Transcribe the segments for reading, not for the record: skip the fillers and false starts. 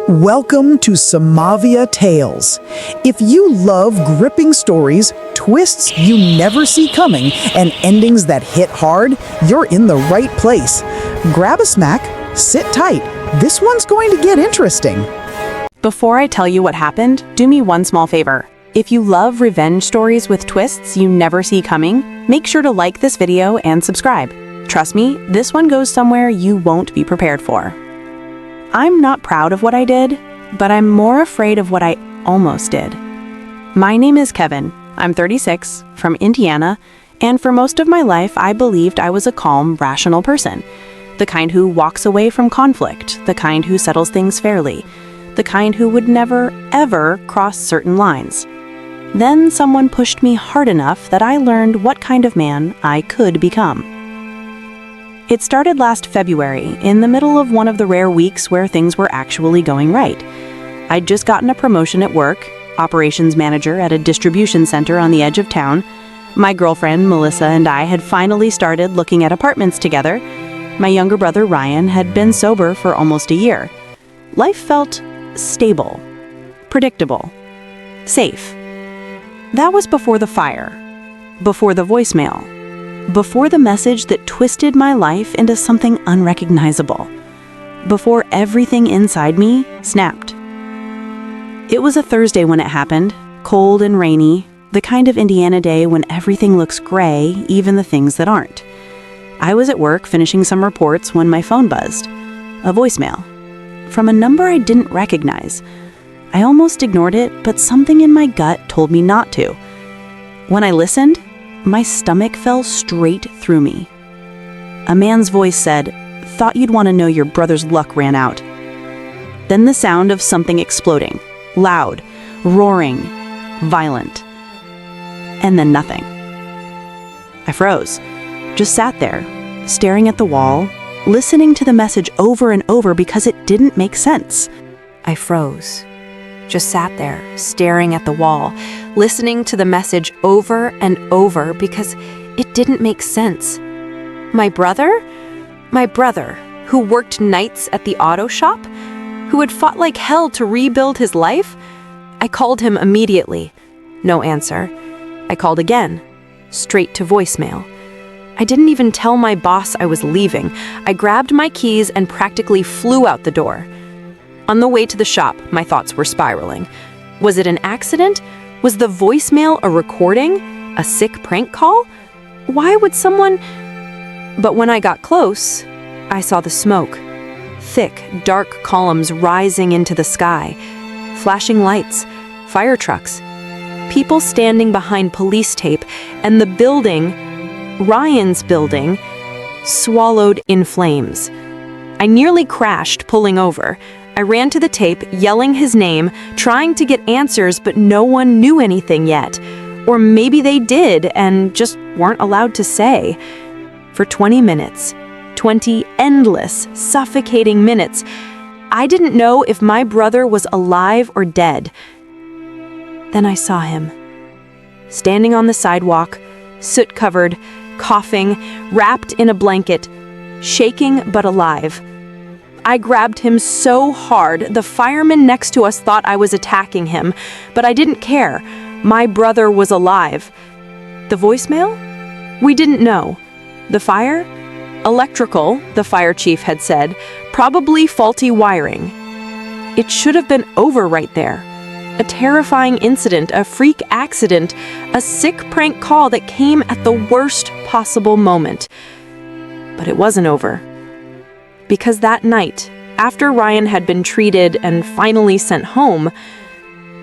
Welcome to Samavia Tales. If you love gripping stories, twists you never see coming, and endings that hit hard, you're in the right place. Grab a snack, sit tight. This one's going to get interesting. Before I tell you what happened, do me one small favor. If you love revenge stories with twists you never see coming, make sure to like this video and subscribe. Trust me, this one goes somewhere you won't be prepared for. I'm not proud of what I did, but I'm more afraid of what I almost did. My name is Kevin. I'm 36, from Indiana, and for most of my life I believed I was a calm, rational person. The kind who walks away from conflict, the kind who settles things fairly, the kind who would never, ever cross certain lines. Then someone pushed me hard enough that I learned what kind of man I could become. It started last February, in the middle of one of the rare weeks where things were actually going right. I'd just gotten a promotion at work, operations manager at a distribution center on the edge of town. My girlfriend, Melissa, and I had finally started looking at apartments together. My younger brother, Ryan, had been sober for almost a year. Life felt stable, predictable, safe. That was before the fire, before the voicemail, before the message that twisted my life into something unrecognizable, before everything inside me snapped. It was a Thursday when it happened, cold and rainy, the kind of Indiana day when everything looks gray, even the things that aren't. I was at work finishing some reports when my phone buzzed. A voicemail. From a number I didn't recognize. I almost ignored it, but something in my gut told me not to. When I listened, my stomach fell straight through me. A man's voice said, "Thought you'd want to know your brother's luck ran out." Then the sound of something exploding, loud, roaring, violent. And then nothing. I froze, just sat there, staring at the wall, listening to the message over and over because it didn't make sense. I froze. Just sat there, staring at the wall, listening to the message over and over because it didn't make sense. My brother? My brother, who worked nights at the auto shop? Who had fought like hell to rebuild his life? I called him immediately. No answer. I called again, straight to voicemail. I didn't even tell my boss I was leaving. I grabbed my keys and practically flew out the door. On the way to the shop, my thoughts were spiraling. Was it an accident? Was the voicemail a recording? A sick prank call? Why would someone... But when I got close, I saw the smoke. Thick, dark columns rising into the sky. Flashing lights, fire trucks, people standing behind police tape, and the building, Ryan's building, swallowed in flames. I nearly crashed, pulling over. I ran to the tape, yelling his name, trying to get answers, but no one knew anything yet. Or maybe they did and just weren't allowed to say. For 20 minutes, 20 endless, suffocating minutes, I didn't know if my brother was alive or dead. Then I saw him, standing on the sidewalk, soot-covered, coughing, wrapped in a blanket, shaking but alive. I grabbed him so hard, the fireman next to us thought I was attacking him, but I didn't care. My brother was alive. The voicemail? We didn't know. The fire? Electrical, the fire chief had said, probably faulty wiring. It should have been over right there. A terrifying incident, a freak accident, a sick prank call that came at the worst possible moment. But it wasn't over. Because that night, after Ryan had been treated and finally sent home,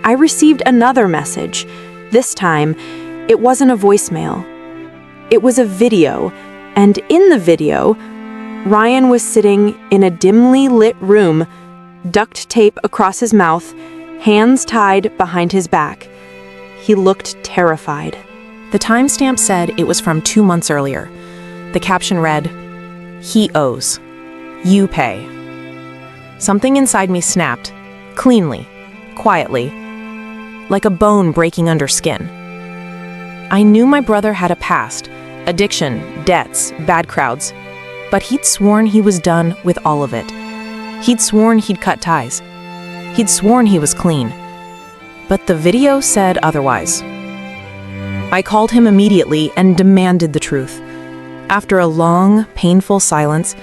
I received another message. This time, it wasn't a voicemail. It was a video, and in the video, Ryan was sitting in a dimly lit room, duct tape across his mouth, hands tied behind his back. He looked terrified. The timestamp said it was from 2 months earlier. The caption read, "He owes. You pay." Something inside me snapped, cleanly, quietly, like a bone breaking under skin. I knew my brother had a past, addiction, debts, bad crowds, but he'd sworn he was done with all of it. He'd sworn he'd cut ties. He'd sworn he was clean. But the video said otherwise. I called him immediately and demanded the truth. After a long, painful silence,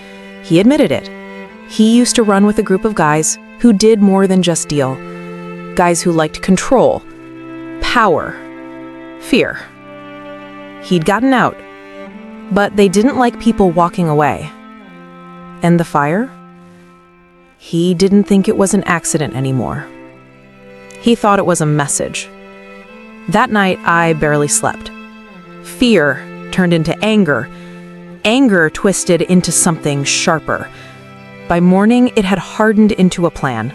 he admitted it. He used to run with a group of guys who did more than just deal. Guys who liked control, power, fear. He'd gotten out, but they didn't like people walking away. And the fire? He didn't think it was an accident anymore. He thought it was a message. That night, I barely slept. Fear turned into anger. Anger twisted into something sharper. By morning, it had hardened into a plan.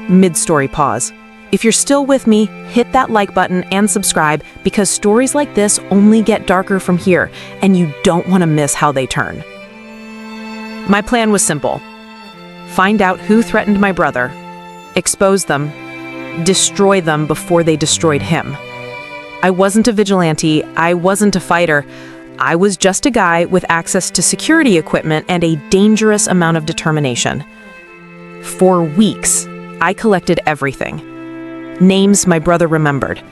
Mid-story pause. If you're still with me, hit that like button and subscribe, because stories like this only get darker from here, and you don't want to miss how they turn. My plan was simple. Find out who threatened my brother, expose them, destroy them before they destroyed him. I wasn't a vigilante, I wasn't a fighter. I was just a guy with access to security equipment and a dangerous amount of determination. For weeks, I collected everything. Names my brother remembered,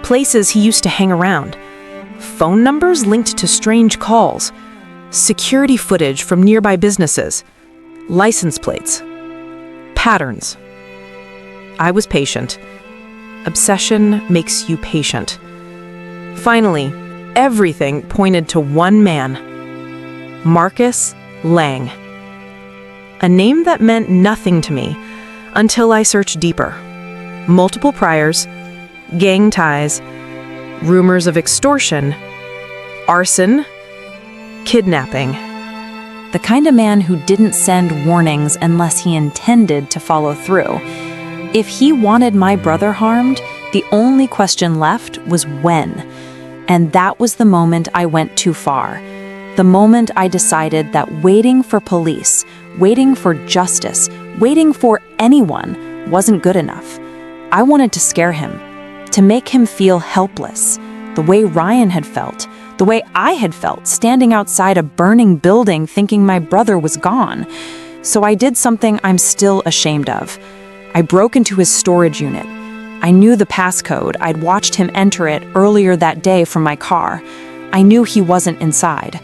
places he used to hang around, phone numbers linked to strange calls, security footage from nearby businesses, license plates, patterns. I was patient. Obsession makes you patient. Finally, everything pointed to one man, Marcus Lang. A name that meant nothing to me until I searched deeper. Multiple priors, gang ties, rumors of extortion, arson, kidnapping. The kind of man who didn't send warnings unless he intended to follow through. If he wanted my brother harmed, the only question left was when. And that was the moment I went too far. The moment I decided that waiting for police, waiting for justice, waiting for anyone wasn't good enough. I wanted to scare him, to make him feel helpless, the way Ryan had felt, the way I had felt standing outside a burning building thinking my brother was gone. So I did something I'm still ashamed of. I broke into his storage unit. I knew the passcode. I'd watched him enter it earlier that day from my car. I knew he wasn't inside.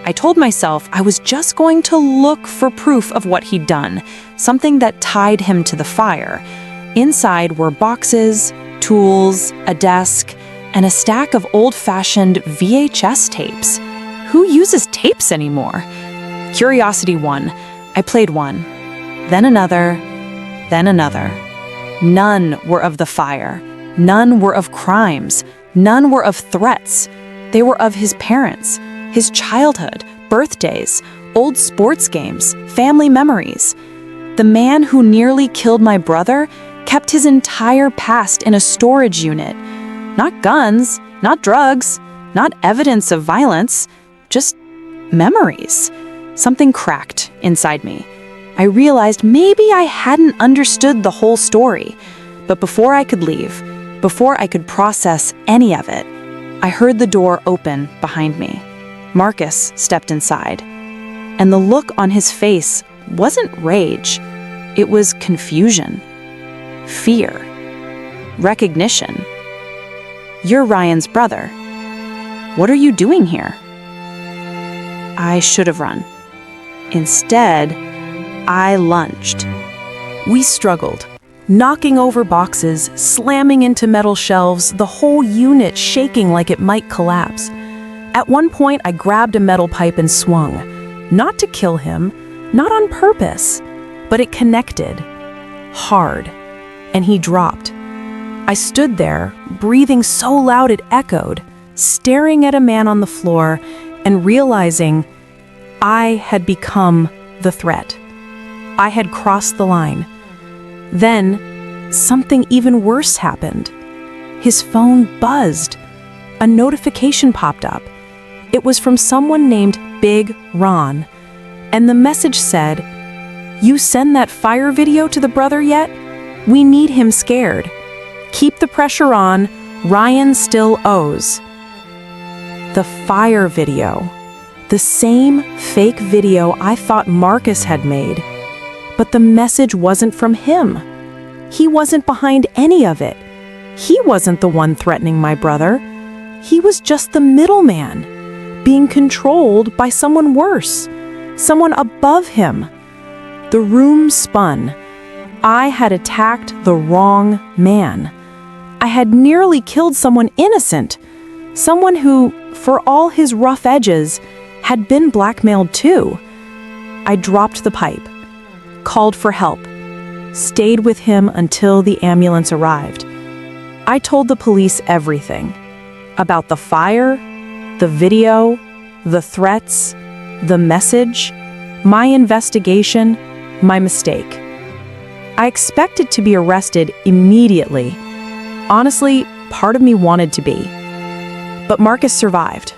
I told myself I was just going to look for proof of what he'd done, something that tied him to the fire. Inside were boxes, tools, a desk, and a stack of old-fashioned VHS tapes. Who uses tapes anymore? Curiosity won. I played one, then another, then another. None were of the fire. None were of crimes. None were of threats. They were of his parents, his childhood, birthdays, old sports games, family memories. The man who nearly killed my brother kept his entire past in a storage unit. Not guns, not drugs, not evidence of violence, just memories. Something cracked inside me. I realized maybe I hadn't understood the whole story. But before I could leave, before I could process any of it, I heard the door open behind me. Marcus stepped inside. And the look on his face wasn't rage. It was confusion, fear, recognition. You're Ryan's brother. What are you doing here? I should have run. Instead, I lunged. We struggled, knocking over boxes, slamming into metal shelves, the whole unit shaking like it might collapse. At one point, I grabbed a metal pipe and swung, not to kill him, not on purpose, but it connected, hard, and he dropped. I stood there, breathing so loud it echoed, staring at a man on the floor and realizing I had become the threat. I had crossed the line. Then, something even worse happened. His phone buzzed. A notification popped up. It was from someone named Big Ron. And the message said, "You send that fire video to the brother yet? We need him scared. Keep the pressure on. Ryan still owes." The fire video. The same fake video I thought Marcus had made. But the message wasn't from him. He wasn't behind any of it. He wasn't the one threatening my brother. He was just the middleman, being controlled by someone worse, someone above him. The room spun. I had attacked the wrong man. I had nearly killed someone innocent, someone who, for all his rough edges, had been blackmailed too. I dropped the pipe, called for help, stayed with him until the ambulance arrived. I told the police everything about the fire, the video, the threats, the message, my investigation, my mistake. I expected to be arrested immediately. Honestly, part of me wanted to be. But Marcus survived.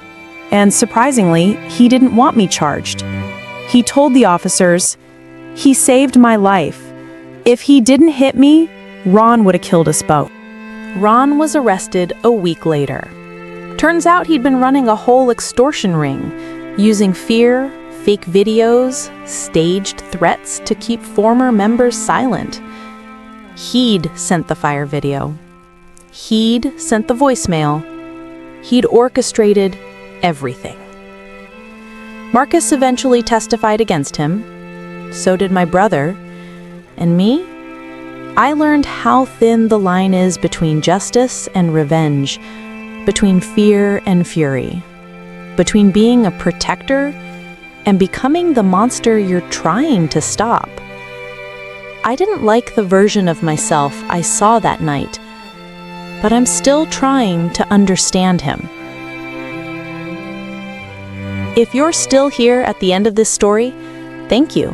And surprisingly, he didn't want me charged. He told the officers, "He saved my life. If he didn't hit me, Ron would have killed us both." Ron was arrested a week later. Turns out he'd been running a whole extortion ring, using fear, fake videos, staged threats to keep former members silent. He'd sent the fire video. He'd sent the voicemail. He'd orchestrated everything. Marcus eventually testified against him. So did my brother. And me? I learned how thin the line is between justice and revenge, between fear and fury, between being a protector and becoming the monster you're trying to stop. I didn't like the version of myself I saw that night, but I'm still trying to understand him. If you're still here at the end of this story, thank you.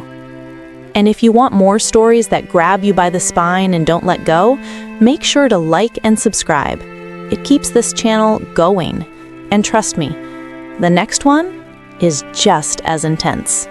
And if you want more stories that grab you by the spine and don't let go, make sure to like and subscribe. It keeps this channel going. And trust me, the next one is just as intense.